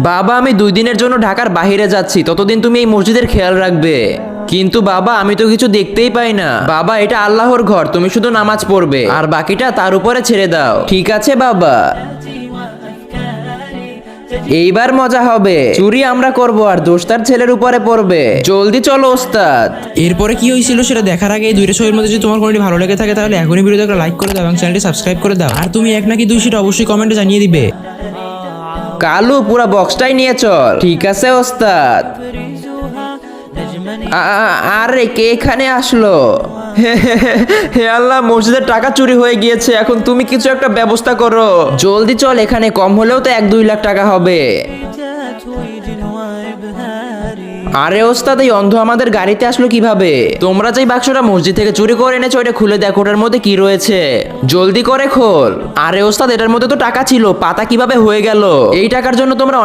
বাবা আমি 2 দিনের জন্য ঢাকার বাইরে যাচ্ছি, ততদিন তুমি এই মসজিদের খেয়াল রাখবে। কিন্তু বাবা আমি তো কিছু দেখতেই পাই না। বাবা এটা আল্লাহর ঘর, তুমি শুধু নামাজ পড়বে আর বাকিটা তার উপরে ছেড়ে দাও। ঠিক আছে বাবা, এইবার মজা হবে। চুরি আমরা করব আর দোষ তার ছেলের উপরে পড়বে। জলদি চলো ওস্তাদ। এরপরে কি হয়েছিল সেটা দেখার আগে এই দুইটা ছবির মধ্যে যদি তোমার কোনোটি ভালো লেগে থাকে তাহলে এখনই ভিডিওতে একটা লাইক করে দাও এবং চ্যানেলটি সাবস্ক্রাইব করে দাও। আর তুমি এক নাকি দুই সেটা অবশ্যই কমেন্টে জানিয়ে দিবে। কালু পুরো বক্সটাই নিয়ে চল। ঠিক আছে ওস্তাদ। আরে কে এখানে আসলো? হে আল্লাহ, মসজিদের টাকা চুরি হয়ে গিয়েছে, এখন তুমি কিছু একটা ব্যবস্থা করো। জলদি চল, এখানে কম হলেও তো 1-2 লাখ টাকা হবে। আরে ওস্তাদ, এই অন্ধ আমাদের গাড়িতে আসলো কিভাবে? তোমরা যেই বাক্সটা মসজিদ থেকে চুরি করে এনেছো ওটা খুলে দেখো, ওটার মধ্যে কি রয়েছে। জলদি করে খোল। আরে ওস্তাদ, এটার মধ্যে তো টাকা ছিল, পাতা কিভাবে হয়ে গেল? এই টাকার জন্য তোমরা